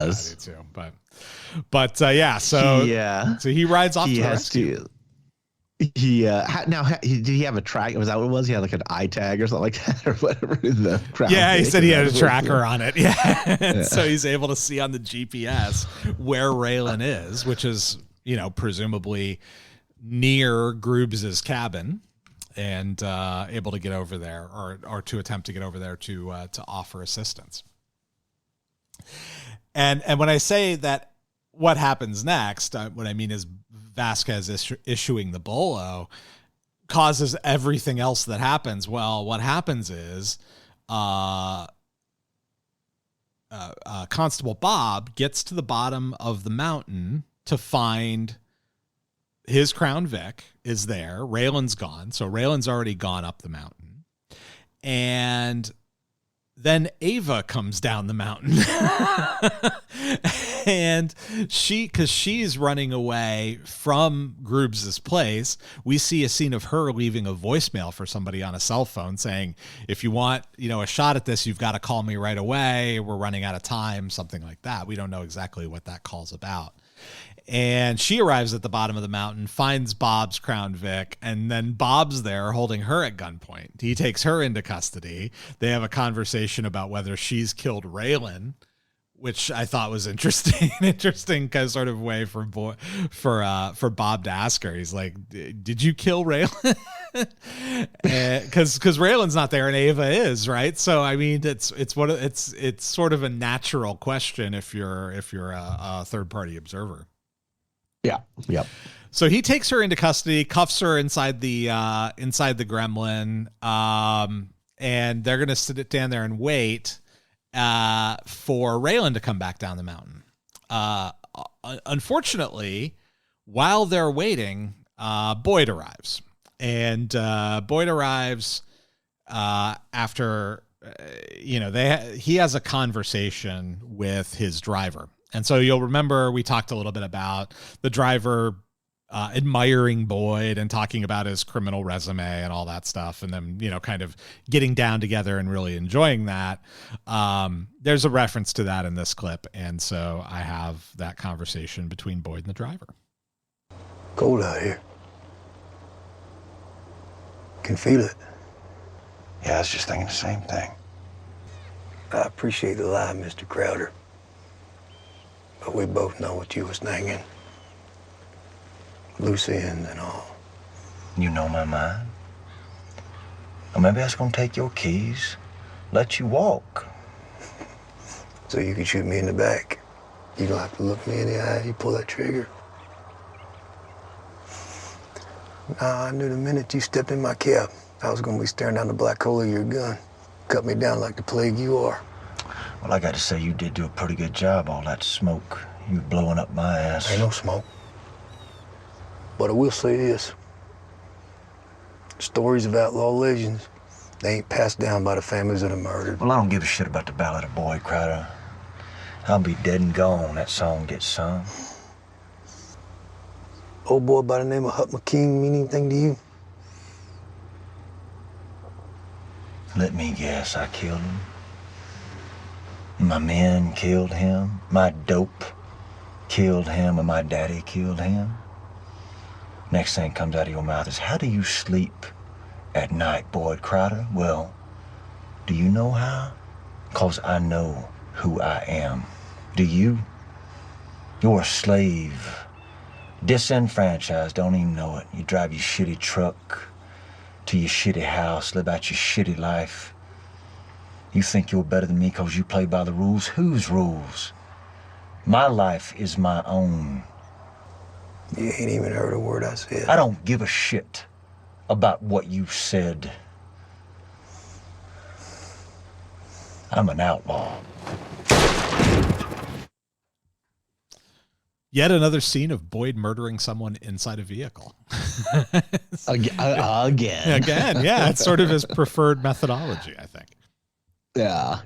I do too. But yeah. So he rides off to the rescue. Did he have a track? Was that what it was? He had like an eye tag or something like that, or whatever. He said he had a tracker on it. Yeah. So he's able to see on the GPS where Raylan is, which is, presumably near Groobs' cabin, and able to get over there or to attempt to get over there to offer assistance. And when I say that, what happens next, what I mean is Vasquez issuing the bolo causes everything else that happens. Well, what happens is Constable Bob gets to the bottom of the mountain to find his Crown Vic is there. Raylan's gone. So Raylan's already gone up the mountain. And then Ava comes down the mountain and because she's running away from Groobs' place, we see a scene of her leaving a voicemail for somebody on a cell phone saying, if you want, a shot at this, you've got to call me right away. We're running out of time, something like that. We don't know exactly what that call's about. And she arrives at the bottom of the mountain, finds Bob's Crown Vic, and then Bob's there holding her at gunpoint. He takes her into custody. They have a conversation about whether she's killed Raylan, which I thought was interesting kind of sort of way for Bob to ask her. He's like, "Did you kill Raylan?" Because Raylan's not there and Ava is, right? So I mean, it's sort of a natural question if you're a third party observer. Yeah. Yep. So he takes her into custody, cuffs her inside the gremlin, and they're going to sit down there and wait for Raylan to come back down the mountain. Unfortunately, while they're waiting, Boyd arrives, and Boyd arrives after he has a conversation with his driver. And so you'll remember we talked a little bit about the driver admiring Boyd and talking about his criminal resume and all that stuff. And then, kind of getting down together and really enjoying that. There's a reference to that in this clip. And so I have that conversation between Boyd and the driver. Cold out here. Can feel it. Yeah, I was just thinking the same thing. I appreciate the lie, Mr. Crowder. But we both know what you was thinking. Loose ends and all. You know my mind. Or maybe I was gonna take your keys, let you walk. So you can shoot me in the back. You don't have to look me in the eye, you pull that trigger. Nah, I knew the minute you stepped in my cab, I was gonna be staring down the black hole of your gun. Cut me down like the plague you are. Well, I got to say, you did do a pretty good job, all that smoke. You blowing up my ass. Ain't no smoke. But I will say this. Stories of outlaw legends, they ain't passed down by the families of the murdered. Well, I don't give a shit about the Ballad of Boyd Crowder. I'll be dead and gone when that song gets sung. Old boy by the name of Huck McKean mean anything to you? Let me guess, I killed him. My men killed him. My dope killed him, and my daddy killed him. Next thing comes out of your mouth is, how do you sleep at night, Boyd Crowder? Well, do you know how? 'Cause I know who I am. Do you? You're a slave. Disenfranchised, don't even know it. You drive your shitty truck to your shitty house, live out your shitty life. You think you're better than me 'cause you play by the rules? Whose rules? My life is my own. You ain't even heard a word I said. I don't give a shit about what you said. I'm an outlaw. Yet another scene of Boyd murdering someone inside a vehicle. Again. Yeah. It's sort of his preferred methodology, I think. Yeah.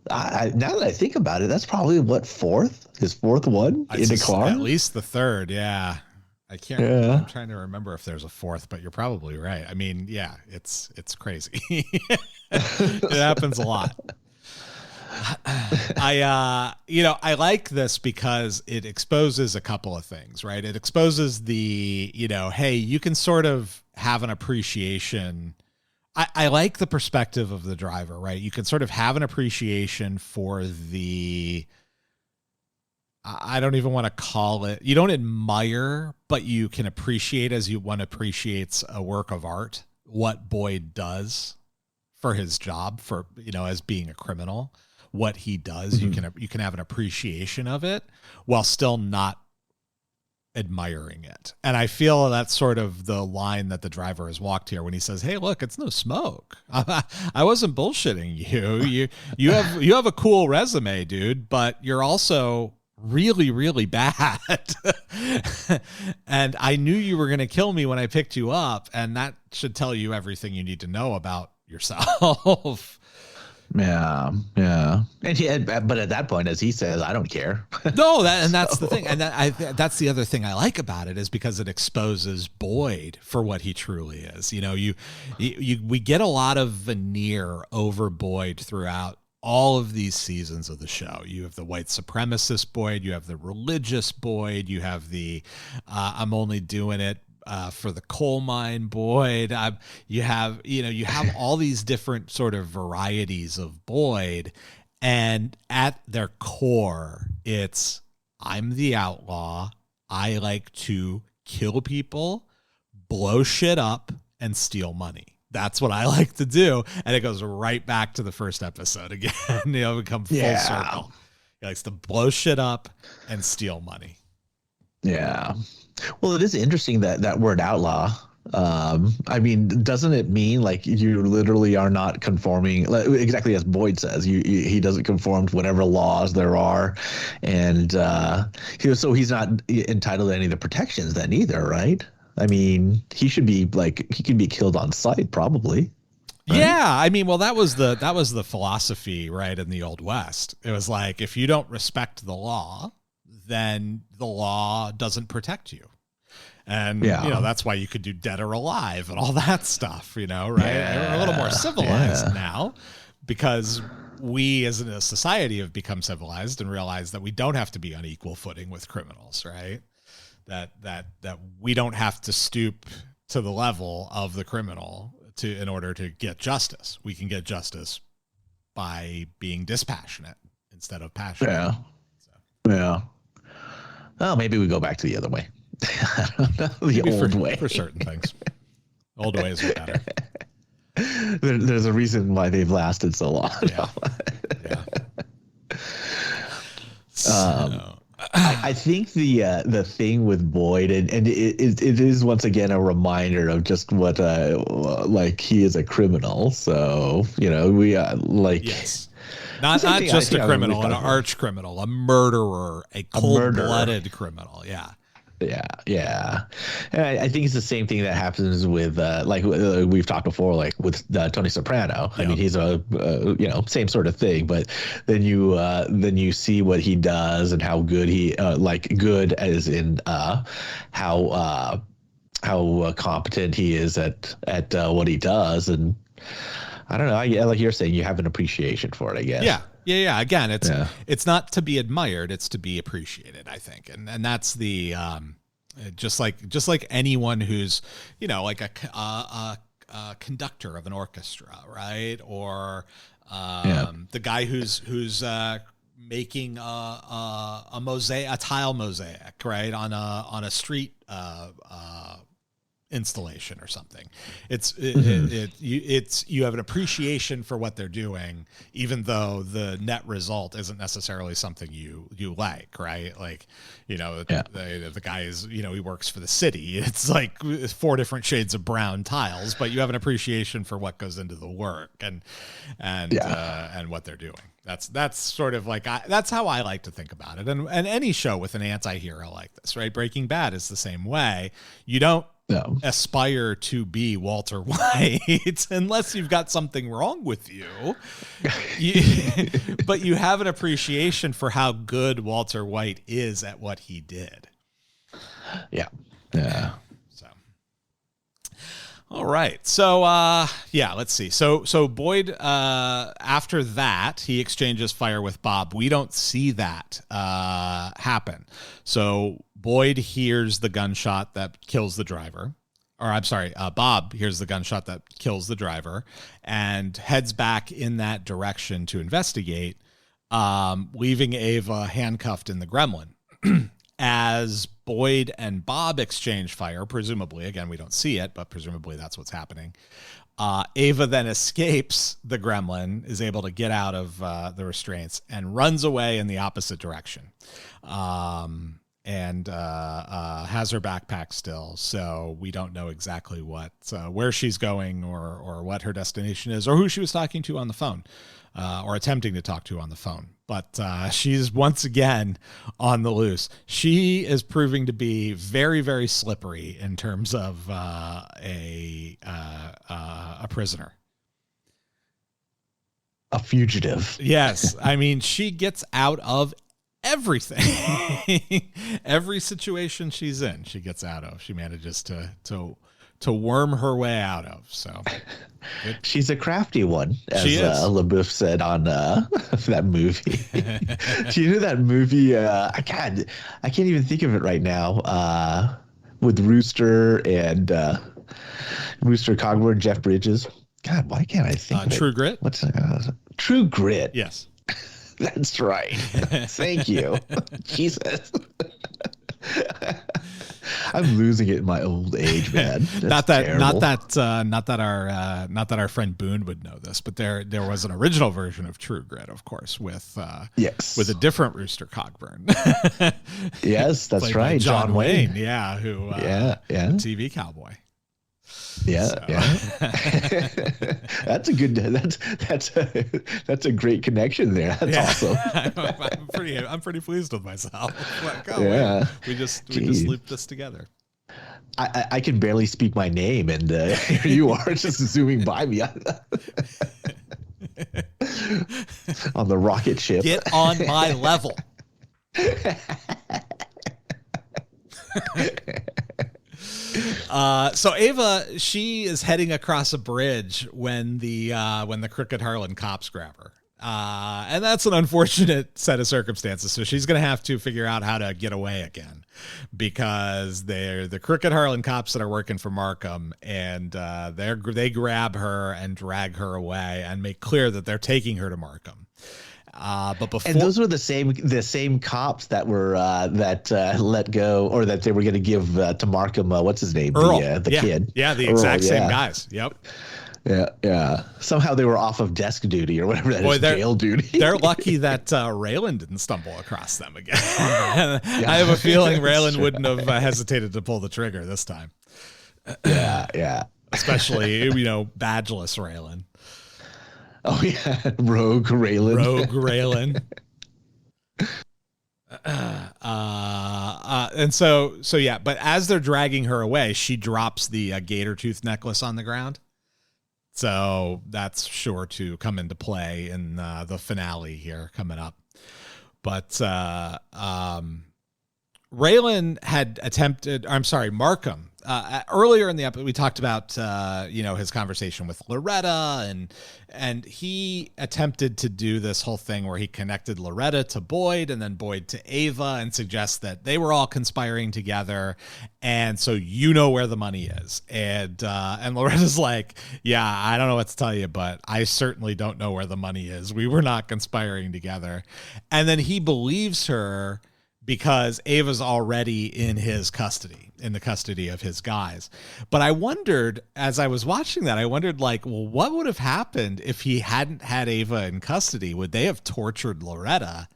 Now that I think about it, that's probably his fourth one in a car. At least the third. Yeah. I can't. Yeah. I'm trying to remember if there's a fourth, but you're probably right. I mean, yeah, it's crazy. It happens a lot. I like this because it exposes a couple of things, right? It exposes the, hey, you can sort of have an appreciation. I like the perspective of the driver, right? You can sort of have an appreciation for the, I don't even want to call it, you don't admire, but you can appreciate as one appreciates a work of art, what Boyd does for his job, for, as being a criminal, what he does. Mm-hmm. You can have an appreciation of it while still not admiring it. And I feel that's sort of the line that the driver has walked here when he says, hey, look, it's no smoke. I wasn't bullshitting you. You have a cool resume, dude, but you're also really, really bad. And I knew you were going to kill me when I picked you up. And that should tell you everything you need to know about yourself. Yeah. But at that point, as he says, I don't care. No, that's the thing. And that's the other thing I like about it, is because it exposes Boyd for what he truly is. We get a lot of veneer over Boyd throughout all of these seasons of the show. You have the white supremacist Boyd, you have the religious Boyd, you have the I'm only doing it for the coal mine Boyd. You have all these different sort of varieties of Boyd, and at their core, it's, I'm the outlaw. I like to kill people, blow shit up, and steal money. That's what I like to do. And it goes right back to the first episode again. We come full circle. He likes to blow shit up and steal money. Yeah. Well, it is interesting that word outlaw. I mean, doesn't it mean like you literally are not conforming, exactly as Boyd says, he doesn't conform to whatever laws there are. And so he's not entitled to any of the protections then either, right? I mean, he should be he could be killed on sight probably. Right? Yeah, I mean, well, that was the philosophy, right, in the Old West. It was like, if you don't respect the law, then the law doesn't protect you. And, that's why you could do dead or alive and all that stuff, right? Yeah, we're a little more civilized now, because we as a society have become civilized and realized that we don't have to be on equal footing with criminals, right? That we don't have to stoop to the level of the criminal in order to get justice. We can get justice by being dispassionate instead of passionate. Yeah. Yeah. Oh, maybe we go back to the other way. I don't know, the old way. For certain things. Old ways are better. There's a reason why they've lasted so long. Yeah. I think the thing with Boyd, and it is once again a reminder of just what he is a criminal. So we yes. Not just a criminal, an arch criminal, a murderer, a cold-blooded criminal. Yeah. Yeah. And I think it's the same thing that happens with we've talked before, like with Tony Soprano. I mean, he's a same sort of thing, but then you see what he does and how good he good as in how competent he is at what he does. And I don't know, like you're saying, you have an appreciation for it, I guess. Yeah. Again, it's not to be admired; it's to be appreciated, I think, and that's the just like anyone who's like a conductor of an orchestra, right? Or the guy who's making a mosaic, a tile mosaic, right, on a street installation or something. You have an appreciation for what they're doing, even though the net result isn't necessarily something you like, right? Like, the guy is, he works for the city. It's like 4 different shades of brown tiles, but you have an appreciation for what goes into the work and what they're doing. That's sort of like, that's how I like to think about it. And any show with an anti-hero like this, right? Breaking Bad is the same way. You don't aspire to be Walter White unless you've got something wrong with you. But you have an appreciation for how good Walter White is at what he did. Yeah. So, All right. So, let's see. So Boyd, after that, he exchanges fire with Bob. We don't see that happen. So Boyd hears the gunshot that kills the driver. Or I'm sorry, Bob hears the gunshot that kills the driver and heads back in that direction to investigate, leaving Ava handcuffed in the gremlin. As Boyd and Bob exchange fire, presumably, again, we don't see it, but presumably that's what's happening. Ava then escapes the gremlin, is able to get out of the restraints, and runs away in the opposite direction. And has her backpack still, so we don't know exactly where she's going or what her destination is or who she was talking to on the phone or attempting to talk to on the phone. But she's once again on the loose. She is proving to be very, very slippery in terms of a prisoner. A fugitive. Yes. I mean, she gets out of everything. Every situation she's in, she gets out of. She manages to worm her way out of. So she's a crafty one, as she is. LaBeouf said on that movie. Do you know that movie? I can't even think of it right now. With Rooster and Rooster Cogburn and Jeff Bridges. God, why can't I think of it? True Grit? What's True Grit? Yes. That's right. Thank you. Jesus. I'm losing it in my old age, man. Not that our friend Boone would know this, but there was an original version of True Grit, of course, with a different Rooster Cogburn. Yes, that's right. John Wayne. Who TV cowboy. Yeah, so. Yeah. That's a great connection there. That's awesome. I'm pretty pleased with myself. We just looped this together. I can barely speak my name, and here you are just zooming by me on the rocket ship. Get on my level. So Ava, she is heading across a bridge when the Crooked Harlan cops grab her. And that's an unfortunate set of circumstances. So she's going to have to figure out how to get away again, because they're the Crooked Harlan cops that are working for Markham, and they grab her and drag her away and make clear that they're taking her to Markham. But before, and those were the same cops that were let go, or that they were going to give to Markham. What's his name? Earl. The kid. Yeah, the exact same guys. Yep. Yeah. Somehow they were off of desk duty or whatever that is, jail duty. They're lucky that Raylan didn't stumble across them again. I have a feeling Raylan wouldn't have hesitated to pull the trigger this time. Yeah. Especially, badgeless Raylan. Oh yeah, Rogue Raylan. And so yeah, but as they're dragging her away, she drops the gator tooth necklace on the ground. So that's sure to come into play in the finale here coming up. But Raylan had attempted, Markham. Earlier in the episode, we talked about, his conversation with Loretta, and he attempted to do this whole thing where he connected Loretta to Boyd and then Boyd to Ava and suggests that they were all conspiring together. And so where the money is. And Loretta's like, yeah, I don't know what to tell you, but I certainly don't know where the money is. We were not conspiring together. And then he believes her because Ava's already in his custody, in the custody of his guys. But I wondered, as I was watching that, what would have happened if he hadn't had Ava in custody? Would they have tortured Loretta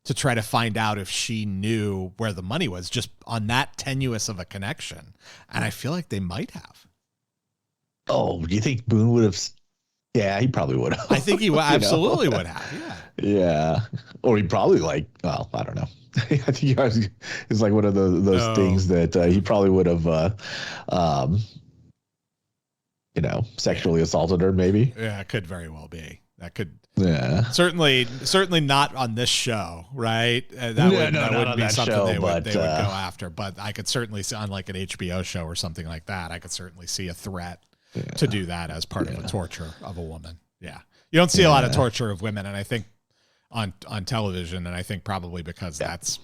to try to find out if she knew where the money was, just on that tenuous of a connection? And I feel like they might have. Oh, do you think Boone would have? Yeah, he probably would have. I think he absolutely would have. Yeah. Or he probably I don't know. I think it's like one of those things that he probably would have, sexually assaulted her, maybe. Yeah, it could very well be. That could. Yeah. Certainly not on this show, right? That wouldn't be something they would go after. But I could certainly see on like an HBO show or something like that. I could certainly see a threat to do that as part of a torture of a woman. Yeah. You don't see a lot of torture of women, and I think on television, and I think probably because that's